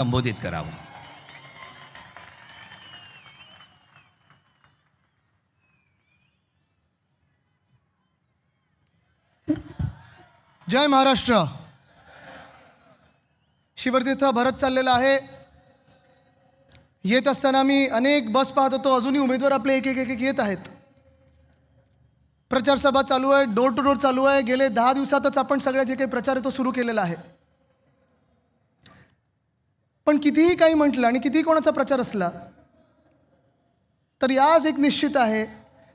संबोधित करावं. जय महाराष्ट्र. शिवतीर्थ भरत चाललेला आहे. येत असताना मी अनेक बस पाहत होतो. अजूनही उमेदवार आपले एक एक एक एक येत आहेत. प्रचार सभा चालू आहे, डोर टू डोर चालू आहे. गेले 10 दिवसातच आपण सगळ्या जे काही प्रचार आहे तो सुरू केलेला आहे. पण कितीही काही म्हटलं आणि कितीही कोणाचा प्रचार असला तरी आज एक निश्चित आहे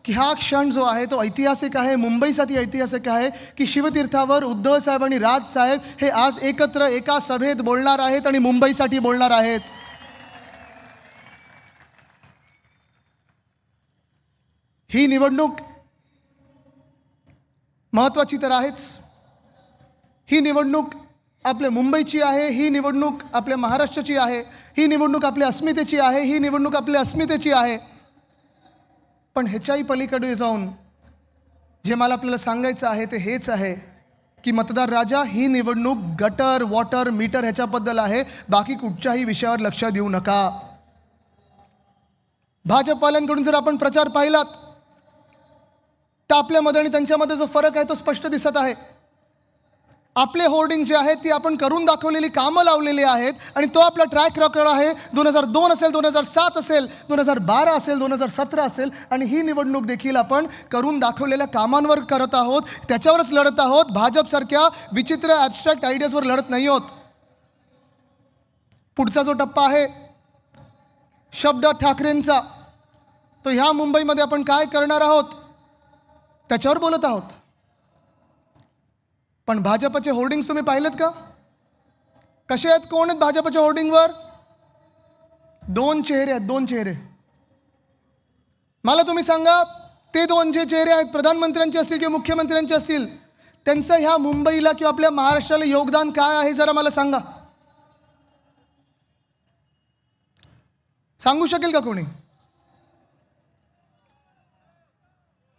की हा क्षण जो आहे तो ऐतिहासिक आहे. मुंबईसाठी ऐतिहासिक आहे की शिवतीर्थावर उद्धव साहेब आणि राज साहेब हे आज एकत्र एका सभेत बोलणार आहेत आणि मुंबईसाठी बोलणार आहेत. ही निवडणूक महत्त्वाची तर आहेच. ही निवडणूक आपल्या मुंबईची आहे, ही निवडणूक आपल्या महाराष्ट्राची आहे, ही निवडणूक आपल्या अस्मितेची आहे, ही निवडणूक आपल्या अस्मितेची आहे. पण ह्याच्याही पलीकडे जाऊन जे मला आपल्याला सांगायचं आहे ते हेच आहे की मतदार राजा, ही निवडणूक गटर, वॉटर, मीटर ह्याच्याबद्दल आहे. बाकी कुठच्याही विषयावर लक्ष देऊ नका. भाजपवाल्यांकडून जर आपण प्रचार पाहिलात तर आपल्यामध्ये आणि त्यांच्यामध्ये जो फरक आहे तो स्पष्ट दिसत आहे. आपले होर्डिंग जे आहेत ती आपण करून दाखवलेली कामं लावलेली आहेत आणि तो आपला ट्रॅक रेकॉर्ड आहे. 2002 असेल, 2007 असेल, 2012 असेल, 2017 असेल आणि ही निवडणूक देखील आपण करून दाखवलेल्या कामांवर करत आहोत. त्याच्यावरच लढत आहोत. भाजपसारख्या विचित्र ॲबस्ट्रॅक्ट आयडियाजवर लढत नाही आहोत. पुढचा जो टप्पा आहे शब्द ठाकरेंचा, तो ह्या मुंबईमध्ये आपण काय करणार आहोत त्याच्यावर बोलत आहोत. पण भाजपचे होर्डिंग्स तुम्ही पाहिलेत का? कसे आहेत? कोण आहेत भाजपच्या होर्डिंगवर? 2 चेहरे आहेत, 2 चेहरे. मला तुम्ही सांगा, ते 2 जे चेहरे आहेत, प्रधानमंत्र्यांचे असतील किंवा मुख्यमंत्र्यांचे असतील, त्यांचं ह्या मुंबईला किंवा आपल्या महाराष्ट्राला योगदान काय आहे जरा मला सांगा. सांगू शकेल का कोणी?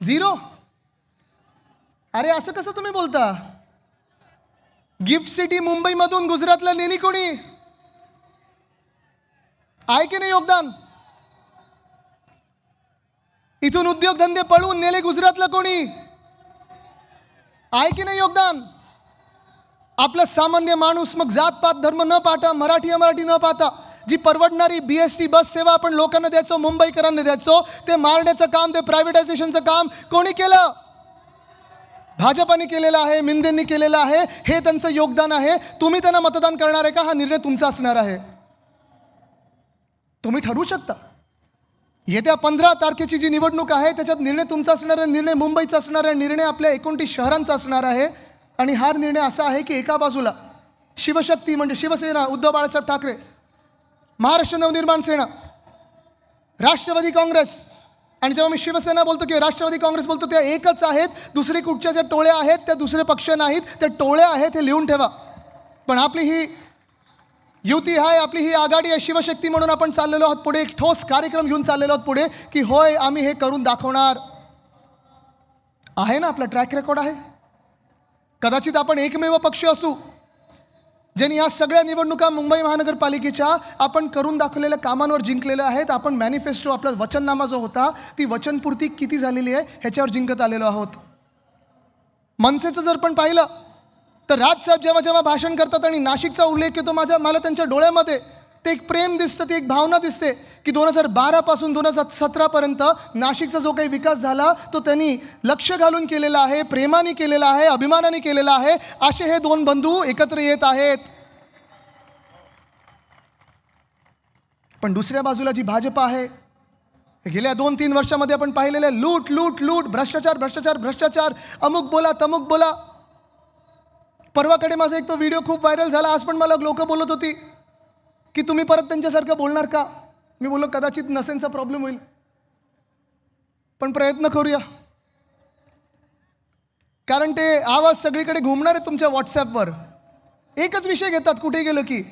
0. अरे असं कसं तुम्ही बोलता? गिफ्ट सिटी मुंबईमधून गुजरातला नेली कोणी? आहे की नाही योगदान? इथून उद्योगधंदे पळवून नेले गुजरातला कोणी? आहे की नाही योगदान? आपला सामान्य माणूस, मग जातपात धर्म न पाहता, मराठी अमराठी न पाहता, जी परवडणारी BST बस सेवा आपण लोकांना द्यायचो, मुंबईकरांना द्यायचो, ते मारण्याचं काम, ते प्रायव्हेटायझेशनचं काम कोणी केलं? भाजपाने केलेलं आहे, मिंदेंनी केलेलं आहे. हे त्यांचं योगदान आहे. तुम्ही त्यांना मतदान करणार आहे का? हा निर्णय तुमचा असणार आहे. तुम्ही ठरवू शकता. येत्या 15 तारखेची जी निवडणूक आहे त्याच्यात निर्णय तुमचा असणार आहे, निर्णय मुंबईचा असणार आहे, निर्णय आपल्या 29 शहरांचा असणार आहे. आणि हा निर्णय असा आहे की एका बाजूला शिवशक्ती म्हणजे शिवसेना, उद्धव बाळासाहेब ठाकरे, महाराष्ट्र नवनिर्माण सेना, राष्ट्रवादी काँग्रेस, आणि जेव्हा मी शिवसेना बोलतो किंवा राष्ट्रवादी काँग्रेस बोलतो त्या एकच आहेत. दुसरी कुठच्या ज्या टोळ्या आहेत त्या दुसरे पक्ष नाहीत, त्या टोळ्या आहेत, हे लिहून ठेवा. पण आपली ही युती आहे, आपली ही आघाडी आहे. शिवशक्ती म्हणून आपण चाललेलो आहोत पुढे, एक ठोस कार्यक्रम घेऊन चाललेलो आहोत पुढे की होय आम्ही हे करून दाखवणार. आहे ना, आपला ट्रॅक रेकॉर्ड आहे. कदाचित आपण एकमेव पक्ष असू ज्यांनी या सगळ्या निवडणुका मुंबई महानगरपालिकेच्या आपण करून दाखवलेल्या कामांवर जिंकलेल्या आहेत. आपण मॅनिफेस्टो, आपला वचननामा जो होता, ती वचनपूर्ती किती झालेली आहे ह्याच्यावर जिंकत आलेलो आहोत. मनसेचं जर पण पाहिलं तर राजसाहेब जेव्हा जेव्हा भाषण करतात आणि नाशिकचा उल्लेख येतो, मला त्यांच्या डोळ्यामध्ये ते एक प्रेम दिसतं, ती एक भावना दिसते की 2012 पासून 2017 पर्यंत नाशिकचा जो काही विकास झाला तो त्यांनी लक्ष घालून केलेला आहे, प्रेमाने केलेला आहे, अभिमानाने केलेला आहे. असे हे 2 बंधू एकत्र येत आहेत. पण दुसऱ्या बाजूला जी भाजप आहे, गेल्या 2-3 वर्षामध्ये आपण पाहिलेले लूट लूट लूट, भ्रष्टाचार भ्रष्टाचार भ्रष्टाचार, अमुक बोला तमुक बोला. परवाकडे माझा एक तो व्हिडिओ खूप व्हायरल झाला. आज पण मला लोक बोलत होती की तुम्ही परत त्यांच्यासारखं बोलणार का? मी बोललो कदाचित नसेनचा प्रॉब्लेम होईल, पण प्रयत्न करूया. कारण ते आवाज सगळीकडे घुमणार आहे तुमच्या व्हॉट्सॲपवर. एकच विषय घेतात कुठे गेलो की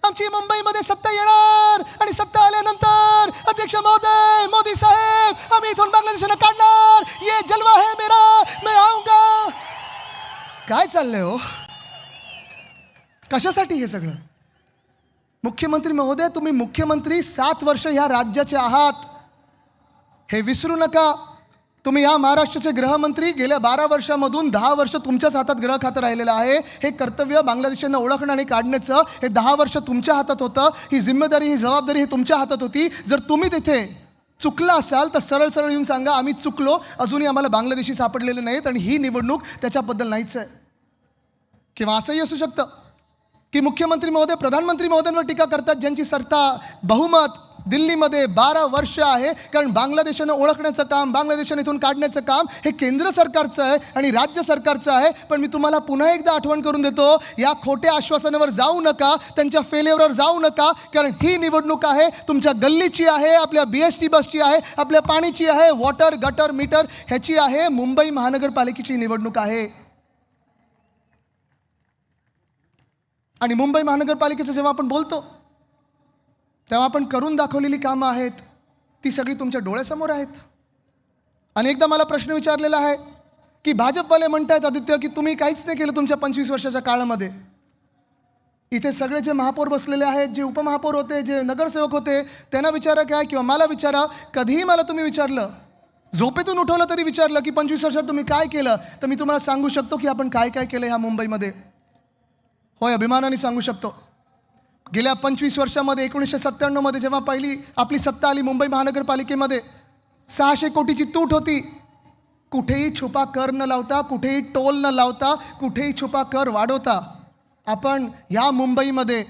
आमची मुंबईमध्ये सत्ता येणार आणि सत्ता आल्यानंतर अध्यक्ष महोदय, मोदी साहेब, आम्ही इथून बांगलादेशाला काढणार, ये जलवा है मेरा, मैं आऊंगा. काय चाललंय हो? कशासाठी हे सगळं? मुख्यमंत्री महोदय, तुम्ही मुख्यमंत्री 7 वर्ष ह्या राज्याचे आहात, हे विसरू नका. तुम्ही या महाराष्ट्राचे गृहमंत्री, गेल्या 12 वर्षामधून 10 वर्ष तुमच्याच हातात गृह खातं राहिलेलं आहे. हे कर्तव्य बांगलादेशांना ओळखणं आणि काढण्याचं हे 10 वर्ष तुमच्या हातात होतं. ही जिम्मेदारी, ही जबाबदारी ही तुमच्या हातात होती. जर तुम्ही तिथे चुकला असाल तर सरळ सरळ येऊन सांगा, आम्ही चुकलो, अजूनही आम्हाला बांगलादेशी सापडलेले नाहीत आणि ही निवडणूक त्याच्याबद्दल नाहीच आहे. किंवा असंही असू शकतं की मुख्यमंत्री महोदय प्रधानमंत्री महोदयांवर टीका करतात, ज्यांची सत्ता बहुमत दिल्लीमध्ये 12 वर्ष आहे. कारण बांगलादेशानं ओळखण्याचं काम, बांगलादेशाने इथून काढण्याचं काम हे केंद्र सरकारचं आहे आणि राज्य सरकारचं आहे. पण मी तुम्हाला पुन्हा एकदा आठवण करून देतो, या खोट्या आश्वासनावर जाऊ नका, त्यांच्या फेल्युअरवर जाऊ नका. कारण ही निवडणूक आहे तुमच्या गल्लीची आहे, आपल्या BST बसची आहे, आपल्या पाणीची आहे, वॉटर गटर मीटर ह्याची आहे, मुंबई महानगरपालिकेची निवडणूक आहे. आणि मुंबई महानगरपालिकेचं जेव्हा आपण बोलतो तेव्हा आपण करून दाखवलेली कामं आहेत ती सगळी तुमच्या डोळ्यासमोर आहेत. अनेकदा मला प्रश्न विचारलेला आहे की भाजपवाले म्हणतायत आदित्य की तुम्ही काहीच नाही केलं तुमच्या 25 वर्षाच्या काळामध्ये. इथे सगळे जे महापौर बसलेले आहेत, जे उपमहापौर होते, जे नगरसेवक होते, त्यांना विचारा काय, किंवा मला विचारा, कधीही मला तुम्ही विचारलं, झोपेतून उठवलं तरी विचारलं की 25 वर्षात तुम्ही काय केलं, तर मी तुम्हाला सांगू शकतो की आपण काय काय केलं ह्या मुंबईमध्ये. होय, अभिमानाने सांगू शकतो. गेल्या 25 वर्षामध्ये 1997 जेव्हा पहिली आपली सत्ता आली मुंबई महानगरपालिकेमध्ये, 600 कोटीची तूट होती. कुठेही छुपा कर न लावता, कुठेही टोल न लावता, कुठेही छुपा कर वाढवता आपण ह्या मुंबईमध्ये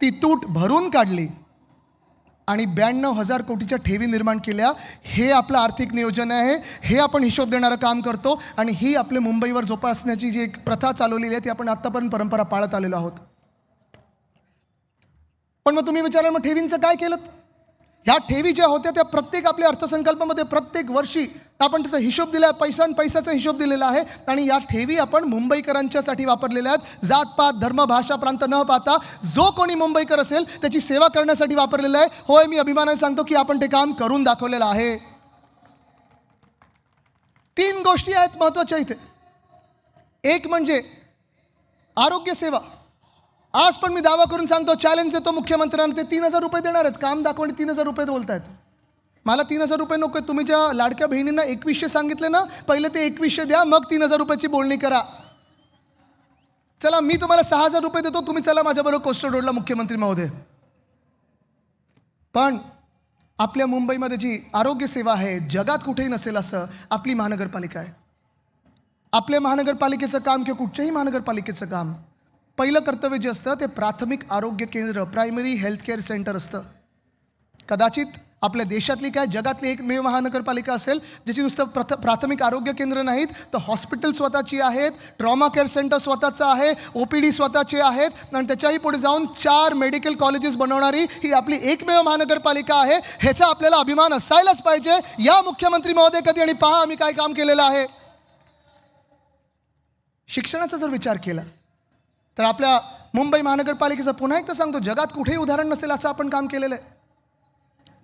ती तूट भरून काढली आणि 92,000 कोटीच्या ठेवी निर्माण केल्या. हे आपलं आर्थिक नियोजन आहे, हे आपण हिशोब देणारं काम करतो आणि ही आपल्या मुंबईवर जोपासण्याची जी एक प्रथा चालवलेली आहे ती आपण आत्तापर्यंत परंपरा पाळत आलेलो आहोत. पण मग तुम्ही विचाराल, मग ठेवींचं काय केलं? ह्या ठेवी ज्या होत्या त्या प्रत्येक आपल्या अर्थसंकल्पामध्ये प्रत्येक वर्षी आपण त्याचा हिशोब दिला आहे, पैशाचा हिशोब दिलेला आहे आणि या ठेवी आपण मुंबईकरांच्यासाठी वापरलेल्या आहेत. जातपात, धर्म, भाषा, प्रांत न पाहता जो कोणी मुंबईकर असेल त्याची सेवा करण्यासाठी वापरलेलं आहे. होय, मी अभिमानाने सांगतो की आपण ते काम करून दाखवलेलं आहे. 3 गोष्टी आहेत महत्त्वाच्या इथे. एक म्हणजे आरोग्य सेवा. आज पण मी दावा करून सांगतो, चॅलेंज देतो मुख्यमंत्र्यांना, ते 3,000 रुपये देणार आहेत. काम दाखवणे 3,000 रुपये बोलतायत. मला 3,000 रुपये नको आहेत. तुम्ही ज्या लाडक्या बहिणींना 2100 सांगितले ना, पहिले ते 2100 द्या, मग 3,000 रुपयाची बोलणी करा. चला, मी तुम्हाला 6,000 रुपये देतो, तुम्ही चला माझ्याबरोबर कोस्टल रोडला मुख्यमंत्री महोदय. पण आपल्या मुंबईमध्ये जी आरोग्य सेवा आहे, जगात कुठेही नसेल असं आपली महानगरपालिका आहे. आपल्या महानगरपालिकेचं काम किंवा कुठच्याही महानगरपालिकेचं काम, पहिलं कर्तव्य जे असतं ते प्राथमिक आरोग्य केंद्र, प्रायमरी हेल्थ केअर सेंटर असतं. कदाचित आपल्या देशातली काय जगातली एकमेव महानगरपालिका असेल ज्याची नुसतं प्राथमिक आरोग्य केंद्र नाहीत तर हॉस्पिटल स्वतःची आहेत, ट्रॉमा केअर सेंटर स्वतःचं आहे, OPD स्वतःचे आहेत आणि त्याच्याही पुढे जाऊन 4 मेडिकल कॉलेजेस बनवणारी ही आपली एकमेव महानगरपालिका आहे. ह्याचा आपल्याला अभिमान असायलाच पाहिजे. या मुख्यमंत्री महोदय कधी आणि पहा आम्ही काय काम केलेलं आहे. शिक्षणाचा जर विचार केला तर आपल्या मुंबई महानगरपालिकेचं पुन्हा एकदा सांगतो, जगात कुठेही उदाहरण नसेल असं आपण काम केलेलं आहे.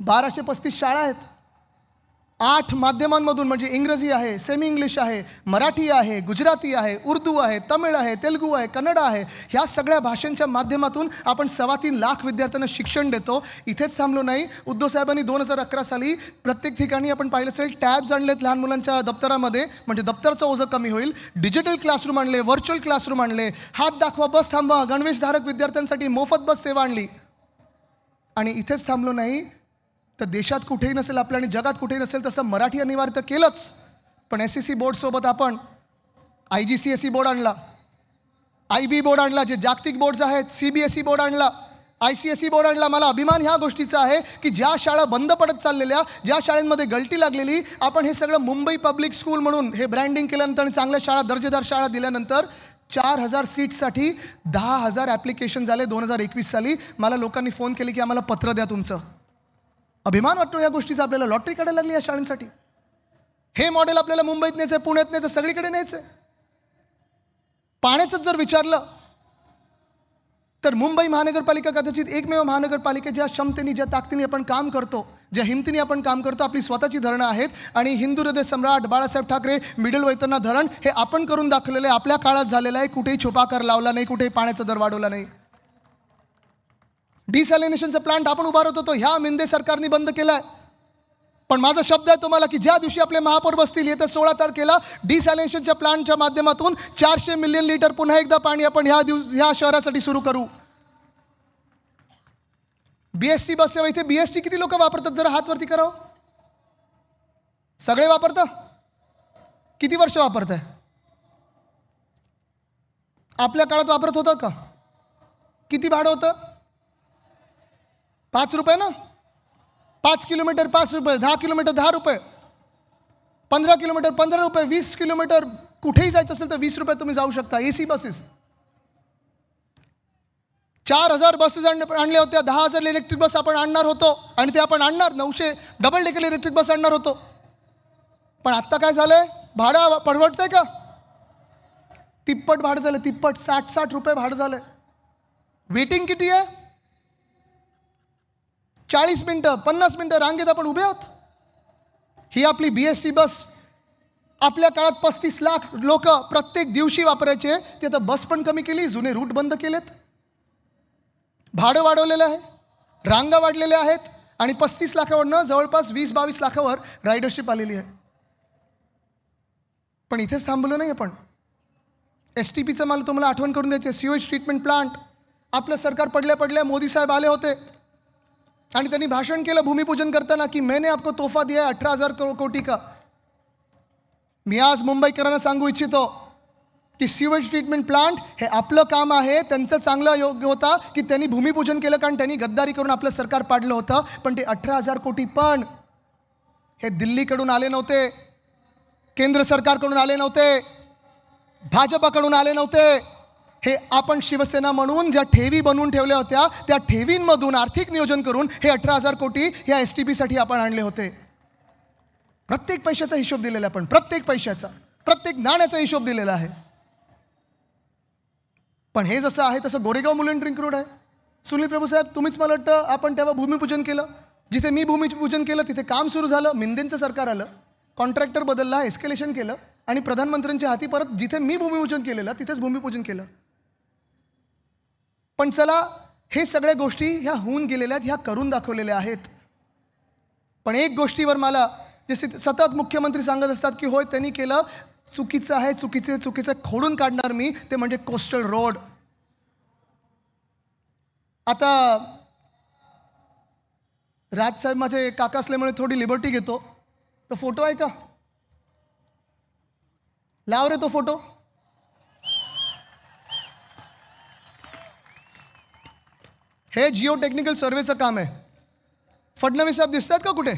1235 शाळा आहेत. 8 माध्यमांमधून, म्हणजे इंग्रजी आहे, सेमी इंग्लिश आहे, मराठी आहे, गुजराती आहे, उर्दू आहे, तमिळ आहे, तेलुगू आहे, कन्नड आहे, ह्या सगळ्या भाषांच्या माध्यमातून आपण 3.25 लाख विद्यार्थ्यांना शिक्षण देतो. इथेच थांबलो नाही. उद्धव साहेबांनी 2011 साली प्रत्येक ठिकाणी आपण पाहिलं असेल टॅब्स आणलेत लहान मुलांच्या दप्तरामध्ये, म्हणजे दप्तरचं ओझं कमी होईल. डिजिटल क्लासरूम आणले, व्हर्च्युअल क्लासरूम आणले, हात दाखवा बस थांबवा, गणवेशधारक विद्यार्थ्यांसाठी मोफत बस सेवा आणली. आणि इथेच थांबलो नाही तर देशात कुठेही नसेल आपल्या आणि जगात कुठेही नसेल तसं मराठी अनिवार्य तर केलंच, पण SSC बोर्डसोबत आपण IGCSE बोर्ड आणला, IB बोर्ड आणला, जे जागतिक बोर्ड्स आहेत, CBSE बोर्ड आणला, ICSE बोर्ड आणला. मला अभिमान ह्या गोष्टीचा आहे की ज्या शाळा बंद पडत चाललेल्या, ज्या शाळांमध्ये गळती लागलेली, आपण हे सगळं मुंबई पब्लिक स्कूल म्हणून हे ब्रँडिंग केल्यानंतर आणि चांगल्या शाळा, दर्जेदार शाळा दिल्यानंतर 4,000 सीट्ससाठी 10,000 ॲप्लिकेशन झाले 2021 साली. मला लोकांनी फोन केले की आम्हाला पत्र द्या तुमचं. अभिमान वाटतो या गोष्टीचा. आपल्याला लॉटरी काढायला लागली या शाळांसाठी. हे मॉडेल आपल्याला मुंबईत न्यायचं, पुण्यात न्यायचं, सगळीकडे न्यायचं. पाण्याचंच जर विचारलं तर मुंबई महानगरपालिका कदाचित एकमेव महानगरपालिका ज्या क्षमतेने, ज्या ताकदीने आपण काम करतो, ज्या हिमतीने आपण काम करतो. आपली स्वतःची धरणं आहेत आणि हिंदू हृदय सम्राट बाळासाहेब ठाकरे मिडल वैतरणा धरण हे आपण करून दाखवलेलं आहे. आपल्या काळात झालेलं आहे. कुठेही छुपा कर लावला नाही, कुठेही पाण्याचा दर वाढवला नाही. डिसॅलिनेशनचा प्लांट आपण उभारत होतो, ह्या मिंदे सरकारने बंद केलाय. पण माझा शब्द आहे तुम्हाला की ज्या दिवशी आपले महापौर बसतील येत्या 16 तारखेला डिसॅलिनेशनच्या प्लांटच्या माध्यमातून 400 मिलियन लिटर पुन्हा एकदा पाणी आपण ह्या शहरासाठी सुरू करू. BST बस सेवा, इथे BST किती लोक वापरतात जरा हात वरती करावं. सगळे वापरता? किती वर्ष वापरताय? आपल्या काळात वापरत होतं का? किती भाडं होतं? 5 रुपये ना. 5 किलोमीटर 5 रुपये, 10 किलोमीटर 10 रुपये, 15 किलोमीटर 15 रुपये, 20 किलोमीटर कुठेही जायचं असेल तर 20 रुपये तुम्ही जाऊ शकता. AC बसेस 4000 बसेस आणल्या होत्या. 10,000 इलेक्ट्रिक बस आपण आणणार होतो आणि ते आपण आणणार 900 डबल डेकर इलेक्ट्रिक बस आणणार होतो. पण आत्ता काय झालंय? भाडं परवडतंय का? तिप्पट भाडं झालं. तिप्पट 60 रुपये भाडं झालंय. वेटिंग किती आहे? 40 मिनटं 50 मिनटं रांगेत आपण उभे आहोत. ही आपली BST बस आपल्या काळात 35 लाख लोक प्रत्येक दिवशी वापरायचे. ते आता बस पण कमी केली, जुने रूट बंद केलेत, भाडं वाढवलेलं आहे, रांगा वाढलेल्या आहेत आणि 35 लाखावरनं जवळपास 20-22 लाखावर रायडरशिप आलेली आहे. पण इथेच थांबलो नाही आपण. STPचं मला तुम्हाला आठवण करून द्यायचं. सिवेज ट्रीटमेंट प्लांट आपलं सरकार पडल्या मोदी साहेब आले होते आणि त्यांनी भाषण केलं भूमिपूजन करताना की मैंने आपको तोहफा दिया है 18,000 कोटी का. मी आज मुंबईकरांना सांगू इच्छितो की सिवेज ट्रीटमेंट प्लांट हे आपलं काम आहे. त्यांचं चांगलं योग्य होता की त्यांनी भूमिपूजन केलं, कारण त्यांनी गद्दारी करून आपलं सरकार पाडलं होतं. पण ते 18,000 कोटी पण हे दिल्लीकडून आले नव्हते, केंद्र सरकारकडून आले नव्हते, भाजपाकडून आले नव्हते. हे आपण शिवसेना म्हणून ज्या ठेवी बनवून ठेवल्या होत्या त्या ठेवींमधून आर्थिक नियोजन करून हे 18,000 कोटी या STPसाठी आपण आणले होते. प्रत्येक पैशाचा हिशोब दिलेला आपण, प्रत्येक पैशाचा, प्रत्येक नाण्याचा हिशोब दिलेला आहे. पण हे जसं आहे तसं गोरेगाव मुलुंड रिंग रोड आहे. सुनील प्रभू साहेब, तुम्हीच मला वाटतं आपण तेव्हा भूमिपूजन केलं. जिथे मी भूमिपूजन केलं तिथे काम सुरू झालं, मिंदेंचं सरकार आलं, कॉन्ट्रॅक्टर बदलला, एस्केलेशन केलं आणि प्रधानमंत्र्यांच्या हाती परत जिथे मी भूमिपूजन केलेलं तिथेच भूमिपूजन केलं. पण चला, हे सगळ्या गोष्टी ह्या होऊन गेलेल्या आहेत, ह्या करून दाखवलेल्या आहेत. पण एक गोष्टीवर मला जे सतत मुख्यमंत्री सांगत असतात की होय त्यांनी केलं, चुकीचं आहे, चुकीचं खोडून काढणार मी, ते म्हणजे कोस्टल रोड. आता राजसाहेब माझे काका असल्यामुळे थोडी लिबर्टी घेतो. तो फोटो आहे का? लाव रे तो फोटो. हे जिओ टेक्निकल सर्वेचं काम आहे. फडणवीस साहेब दिसतात का कुठे?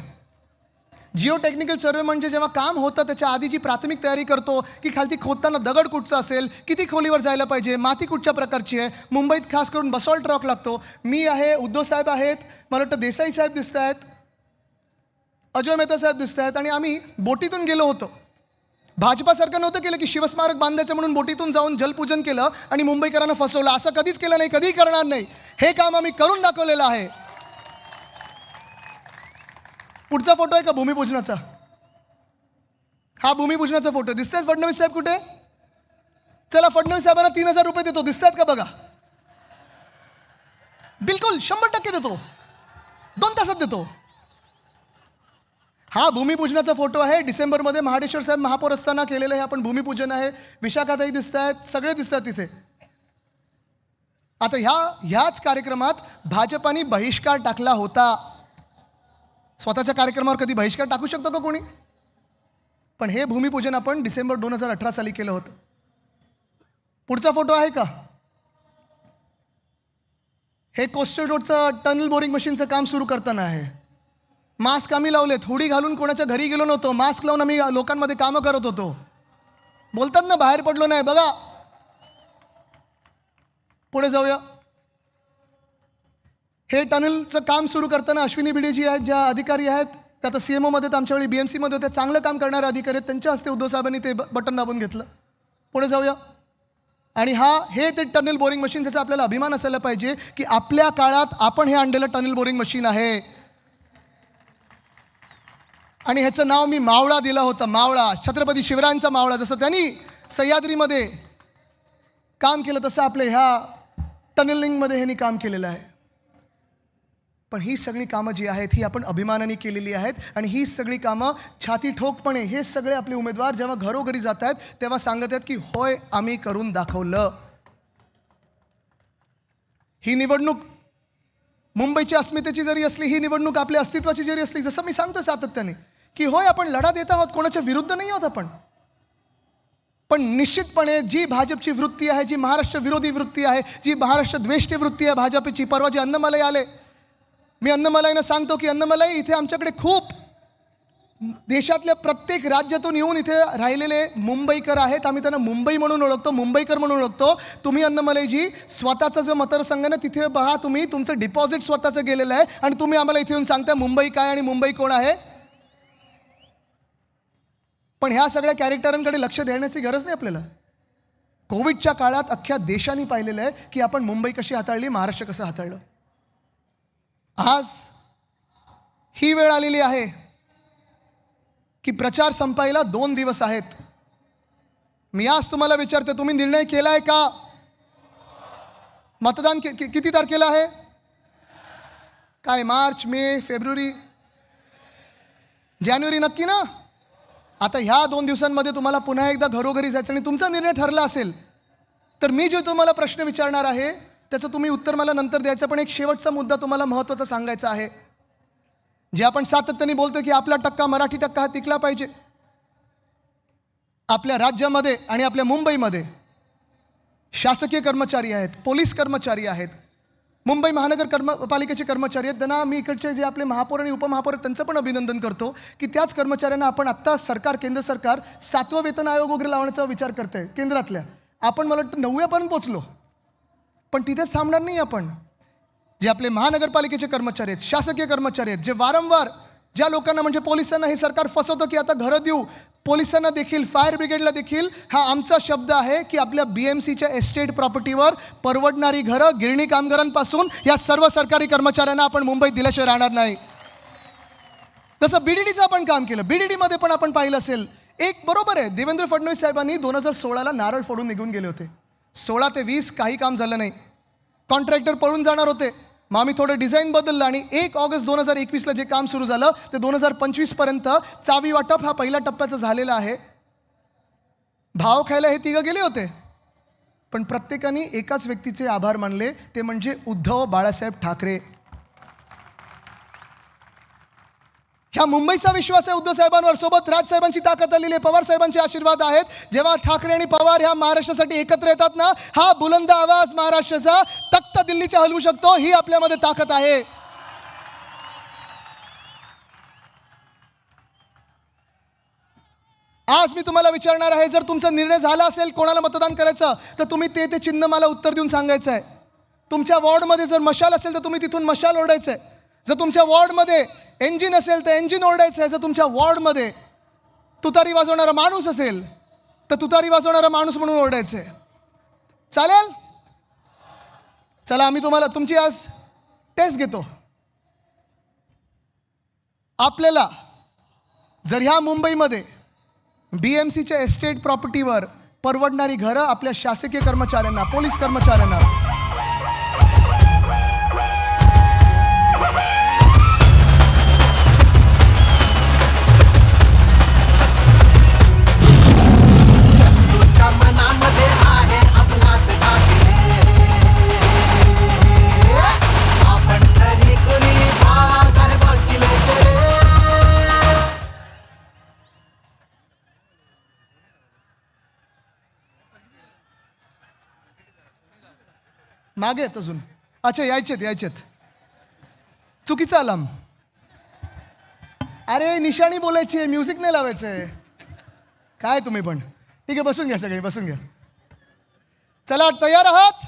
जिओ टेक्निकल सर्वे म्हणजे जेव्हा काम होतं त्याच्या आधी जी प्राथमिक तयारी करतो की खालती खोदताना दगड कुठचा असेल, किती खोलीवर जायला पाहिजे, माती कुठच्या प्रकारची आहे. मुंबईत खास करून बसॉल्ट रॉक लागतो. मी आहे, उद्धव साहेब आहेत, मला वाटतं देसाई साहेब दिसत आहेत, अजय मेहता साहेब दिसत आहेत आणि आम्ही बोटीतून गेलो होतो. भाजपासारखं नव्हतं केलं की शिवस्मारक बांधायचं म्हणून बोटीतून जाऊन जलपूजन केलं आणि मुंबईकरांना फसवलं. असं कधीच केलं नाही, कधीही करणार नाही. हे काम आम्ही करून दाखवलेलं आहे. पुढचा फोटो आहे का भूमिपूजनाचा? हा भूमिपूजनाचा फोटो दिसतोय. फडणवीस साहेब कुठे? चला, फडणवीस साहेबांना 3,000 रुपये देतो, दिसतात का बघा. बिलकुल 100% देतो, 2 तासात देतो. हा भूमिपूजनाचा फोटो आहे. डिसेंबरमध्ये महाडेश्वर साहेब महापौर असताना केलेलं हे आपण भूमिपूजन आहे. विशाखाताई दिसत आहेत, सगळे दिसतात तिथे. आता ह्याच कार्यक्रमात भाजपाने बहिष्कार टाकला होता. स्वतःच्या कार्यक्रमावर कधी बहिष्कार टाकू शकतो का कोणी? पण हे भूमिपूजन आपण डिसेंबर 2018 साली केलं होतं. पुढचा फोटो आहे का? हे कोस्टल रोडचं टनल बोरिंग मशीनचं काम सुरू करताना आहे. मास्क आम्ही लावलेत, हुडी घालून कोणाच्या घरी गेलो नव्हतो, मास्क लावून आम्ही लोकांमध्ये कामं करत होतो. बोलतात ना बाहेर पडलो नाही. बघा पुढे जाऊया. हे टनलचं काम सुरू करताना अश्विनी भिडे जी आहेत, ज्या अधिकारी आहेत त्या आता CMO मध्ये, आमच्या वेळी BMC मध्ये होते, चांगलं काम करणारे अधिकारी आहेत, त्यांच्या हस्ते उद्धव साहेबांनी ते बटन दाबून घेतलं. पुढे जाऊया. आणि हे ते टनल बोरिंग मशीन, ज्याचा आपल्याला अभिमान असायला पाहिजे की आपल्या काळात आपण हे आणलेलं टनल बोरिंग मशीन आहे. आणि ह्याचं नाव मी मावळा दिलं होतं. मावळा, छत्रपती शिवरायांचा मावळा. जसं त्यांनी सह्याद्रीमध्ये काम केलं तसं आपल्या ह्या टनलिंगमध्ये ह्यांनी काम केलेलं आहे. पण ही सगळी कामं जी आहेत ही आपण अभिमानाने केलेली आहेत आणि ही सगळी कामं छाती ठोकपणे हे सगळे आपले उमेदवार जेव्हा घरोघरी जात आहेत तेव्हा सांगत आहेत की होय आम्ही करून दाखवलं. ही निवडणूक मुंबईच्या अस्मितेची जरी असली, ही निवडणूक आपल्या अस्तित्वाची जरी असली, जसं मी सांगतो सातत्याने की होय आपण लढा देत आहोत, कोणाच्या विरुद्ध नाही आहोत आपण, पण निश्चितपणे जी भाजपची वृत्ती आहे, जी महाराष्ट्र विरोधी वृत्ती आहे, जी महाराष्ट्र द्वेष्टी वृत्ती आहे भाजपची. परवा जे अन्नमलाई आले, मी अन्नमलाईनं सांगतो की अन्नमलाई इथे आमच्याकडे खूप देशातल्या प्रत्येक राज्यातून येऊन इथे राहिलेले मुंबईकर आहेत. आम्ही त्यांना मुंबई म्हणून ओळखतो, मुंबईकर म्हणून ओळखतो. तुम्ही अन्नमलाईजी स्वतःचा जो मतदारसंघ ना तिथे बघा, तुम्ही तुमचं डिपॉझिट स्वतःचं गेलेलं आहे आणि तुम्ही आम्हाला इथे येऊन सांगता मुंबई काय आणि मुंबई कोण आहे. पण ह्या सगळ्या कॅरेक्टरांकडे लक्ष देण्याची गरज नाही आपल्याला. कोविडच्या काळात अख्ख्या देशाने पाहिलेलं आहे की आपण मुंबई कशी हाताळली, महाराष्ट्र कसं हाताळलं. आज ही वेळ आलेली आहे की प्रचार संपायला 2 दिवस आहेत. मी आज तुम्हाला विचारते, तुम्ही निर्णय केला आहे का? मतदान किती तारखेला आहे? काय मार्च, मे, फेब्रुवारी, जानेवारी नक्की ना? आता ह्या 2 दिवसांमध्ये तुम्हाला पुन्हा एकदा घरोघरी जायचं आणि तुमचा निर्णय ठरला असेल तर मी जे तुम्हाला प्रश्न विचारणार आहे त्याचं तुम्ही उत्तर मला नंतर द्यायचं. पण एक शेवटचा मुद्दा तुम्हाला महत्त्वाचा सांगायचा आहे. जे आपण सातत्याने बोलतो की आपला टक्का, मराठी टक्का हा टिकला पाहिजे. आपल्या राज्यामध्ये आणि आपल्या मुंबईमध्ये शासकीय कर्मचारी आहेत, पोलीस कर्मचारी आहेत, मुंबई महानगर पालिकेचे कर्मचारी आहेत. त्यांना मी इकडचे जे आपले महापौर आणि उपमहापौर आहेत त्यांचं पण अभिनंदन करतो की त्याच कर्मचाऱ्यांना आपण आत्ता सरकार, केंद्र सरकार 7वं वेतन आयोग वगैरे लावण्याचा विचार करते केंद्रातल्या. आपण मला वाटतं 9व्यापर्यंत पोचलो, पण तिथेच थांबणार नाही आपण. जे आपले महानगरपालिकेचे कर्मचारी आहेत, शासकीय कर्मचारी आहेत, जे वारंवार ज्या लोकांना म्हणजे पोलिसांना हे सरकार फसवतं की आता घरं देऊ, पोलिसांना देखील, फायर ब्रिगेडला देखील हा आमचा शब्द आहे की आपल्या BMCच्या एस्टेट प्रॉपर्टीवर परवडणारी घरं गिरणी कामगारांपासून या सर्व सरकारी कर्मचाऱ्यांना आपण मुंबईत दिल्याशिवाय राहणार नाही. जसं BDDचं आपण काम केलं, BDDमध्ये पण आपण पाहिलं असेल, एक बरोबर आहे, देवेंद्र फडणवीस साहेबांनी 2016ला नारळ फोडून निघून गेले होते. 16 ते 20 काही काम झालं नाही, कॉन्ट्रॅक्टर पळून जाणार होते. मग आम्ही थोडं डिझाईन बदललं आणि 1 ऑगस्ट 2021ला जे काम सुरू झालं ते 2025पर्यंत चावी वाटप हा पहिल्या टप्प्याचं झालेला आहे. भाव खायला हे तिघं गेले होते, पण प्रत्येकाने एकाच व्यक्तीचे आभार मानले, ते म्हणजे उद्धव बाळासाहेब ठाकरे. ह्या मुंबईचा विश्वास आहे उद्धव साहेबांवर. सोबत राजसाहेबांची ताकद आलेली आहे, पवार साहेबांचे आशीर्वाद आहेत. जेव्हा ठाकरे आणि पवार ह्या महाराष्ट्रासाठी एकत्र येतात ना, हा बुलंद आवाज महाराष्ट्राचा तख्त दिल्लीच्या हलवू शकतो. ही आपल्यामध्ये ताकद आहे. आज मी तुम्हाला विचारणार आहे, जर तुमचा निर्णय झाला असेल कोणाला मतदान करायचं तर तुम्ही ते चिन्ह मला उत्तर देऊन सांगायचं आहे. तुमच्या वॉर्डमध्ये जर मशाल असेल तर तुम्ही तिथून मशाल ओरडायचं आहे. जर तुमच्या वॉर्डमध्ये इंजिन असेल तर इंजिन ओरडायचं आहे. जर तुमच्या वॉर्डमध्ये तुतारी वाजवणारा माणूस असेल तर तुतारी वाजवणारा माणूस म्हणून ओरडायचं आहे. चालेल? चला, आम्ही तुम्हाला तुमची आज टेस्ट घेतो. आपल्याला जर ह्या मुंबईमध्ये BMCच्या एस्टेट प्रॉपर्टीवर परवडणारी घरं आपल्या शासकीय कर्मचाऱ्यांना, पोलीस कर्मचाऱ्यांना, मागे आहेत अजून. अच्छा, यायचेत. चुकीचा अलार्म. अरे निशाणी बोलायची आहे, म्युझिक नाही लावायचं आहे. काय तुम्ही पण. ठीक आहे, बसून घ्या, सगळे बसून घ्या. चला, तयार आहात?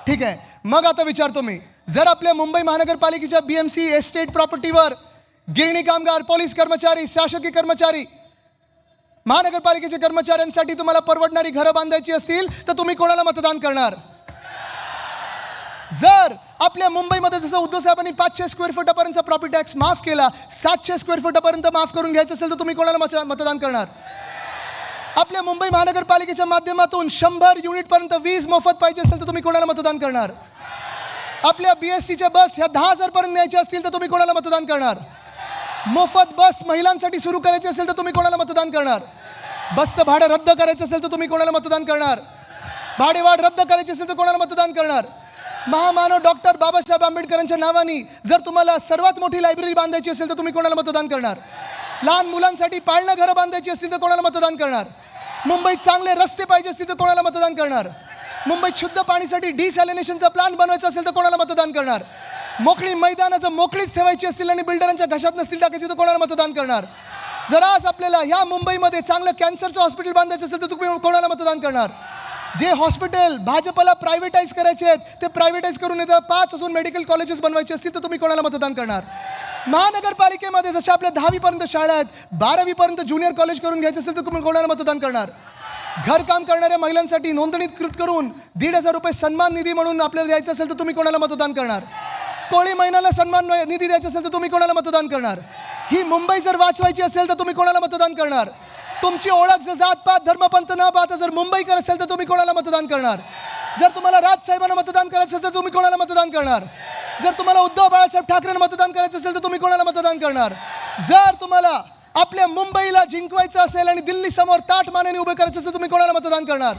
ठीक आहे. मग आता विचारतो मी, जर आपल्या मुंबई महानगरपालिकेच्या BMC एस्टेट प्रॉपर्टीवर गिरणी कामगार, पोलीस कर्मचारी, शासकीय कर्मचारी, महानगरपालिकेच्या कर्मचाऱ्यांसाठी तुम्हाला परवडणारी घरं बांधायची असतील तर तुम्ही कोणाला मतदान करणार? जर आपल्या मुंबईमध्ये जसं उद्धव साहेबांनी 500 स्क्वेअर फुटापर्यंतचा प्रॉपर्टी टॅक्स माफ केला, 700 स्क्वेअर फुटापर्यंत माफ करून घ्यायचं असेल तर तुम्ही कोणाला मतदान करणार? आपल्या मुंबई महानगरपालिकेच्या माध्यमातून 100 युनिटपर्यंत वीज मोफत पाहिजे असेल तर तुम्ही कोणाला मतदान करणार? आपल्या BSTच्या बस ह्या 10,000 पर्यंत न्यायच्या असतील तर तुम्ही कोणाला मतदान करणार? मोफत बस महिलांसाठी सुरू करायची असेल तर तुम्ही कोणाला मतदान करणार? बसचं भाडं रद्द करायचं असेल तर तुम्ही कोणाला मतदान करणार? भाडेवाढ रद्द करायची असेल तर कोणाला मतदान करणार? महामानव डॉक्टर बाबासाहेब आंबेडकरांच्या नावाने जर तुम्हाला सर्वात मोठी लायब्ररी बांधायची असेल तर तुम्ही कोणाला मतदान करणार? लहान मुलांसाठी पाळणा घरं बांधायची असतील तर कोणाला मतदान करणार? मुंबईत चांगले रस्ते पाहिजे असतील तर कोणाला मतदान करणार? मुंबईत शुद्ध पाणीसाठी डिसॅलिनेशनचा प्लांट बनवायचा असेल तर कोणाला मतदान करणार? मोकळी मैदानं जर मोकळीच ठेवायची असतील आणि बिल्डरांच्या घशात नसतील टाकायची तर कोणाला मतदान करणार? जर आज आपल्याला या मुंबईमध्ये चांगलं कॅन्सरचं हॉस्पिटल बांधायचं असेल तर तुम्ही कोणाला मतदान करणार? जे हॉस्पिटल भाजपला प्रायव्हेटाईज करायचे आहेत ते प्रायव्हेटाईज करून येतं 5 अजून मेडिकल कॉलेजेस बनवायचे असतील तर तुम्ही कोणाला मतदान करणार? महानगरपालिकेमध्ये जशा आपल्या 10वी पर्यंत शाळा आहेत 12वी पर्यंत ज्युनियर कॉलेज करून घ्यायचे असेल तर तुम्ही कोणाला मतदान करणार? घरकाम करणाऱ्या महिलांसाठी नोंदणीकृत करून 1,500 रुपये सन्मान निधी म्हणून आपल्याला द्यायचं असेल तर तुम्ही कोणाला मतदान करणार? कोळी महिन्याला सन्मान निधी द्यायचा असेल तर तुम्ही कोणाला मतदान करणार? ही मुंबई जर वाचवायची असेल तर तुम्ही कोणाला मतदान करणार? तुमची ओळख जर जातपात धर्मपंथ न पाहता जर मुंबईकर असेल तर तुम्ही कोणाला मतदान करणार? जर तुम्हाला राजसाहेबांना मतदान करायचं असेल तर तुम्ही कोणाला मतदान करणार? जर तुम्हाला उद्धव बाळासाहेब ठाकरेंना मतदान करायचं असेल तर तुम्ही कोणाला मतदान करणार? जर तुम्हाला आपल्या मुंबईला जिंकवायचं असेल आणि दिल्ली समोर ताठ मानेने उभे करायचं असेल तर तुम्ही कोणाला मतदान करणार?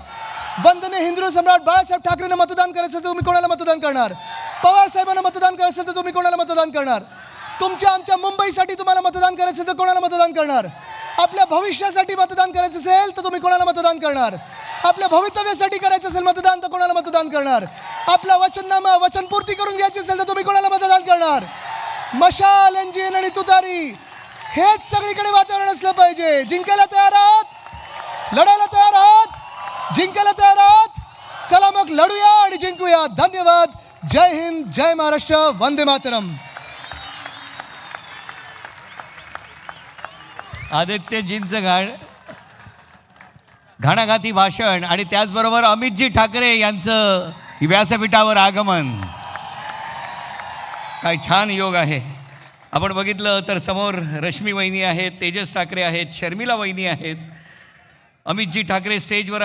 वंदनीय हिंदू सम्राट बाळासाहेब ठाकरेंना मतदान करायचं असेल तर तुम्ही कोणाला मतदान करणार? पवार साहेबांना मतदान करायचं असेल तर तुम्ही कोणाला मतदान करणार? तुमच्या आमच्या मुंबईसाठी तुम्हाला मतदान करायचं असेल तर कोणाला मतदान करणार? आपल्या भविष्यासाठी मतदान करायचं असेल तर तुम्ही कोणाला मतदान करणार? आपल्या भवितव्यासाठी करायचं असेल मतदान तर कोणाला मतदान करणार? आपला वचननामा वचनपूर्ती करून घ्यायची असेल तर तुम्ही कोणाला मतदान करणार? मशाल इंजिन आणि तुतारी हेच सगळीकडे वातावरण असलं पाहिजे. जिंकायला तयार आहात? लढायला तयार आहात? जिंकायला तयार आहात? चला मग लढूया आणि जिंकूया. धन्यवाद. जय हिंद, जय महाराष्ट्र, वंदे मातरम. आदित्यजींचं घणाघाती भाषण आणि त्याचबरोबर अमितजी ठाकरे यांचं व्यासपीठावर आगमन. काय छान योग आहे. आपण बघितलं तर समोर रश्मी वहिनी आहेत, तेजस ठाकरे आहेत, शर्मिला वहिनी आहेत, अमितजी ठाकरे स्टेजवर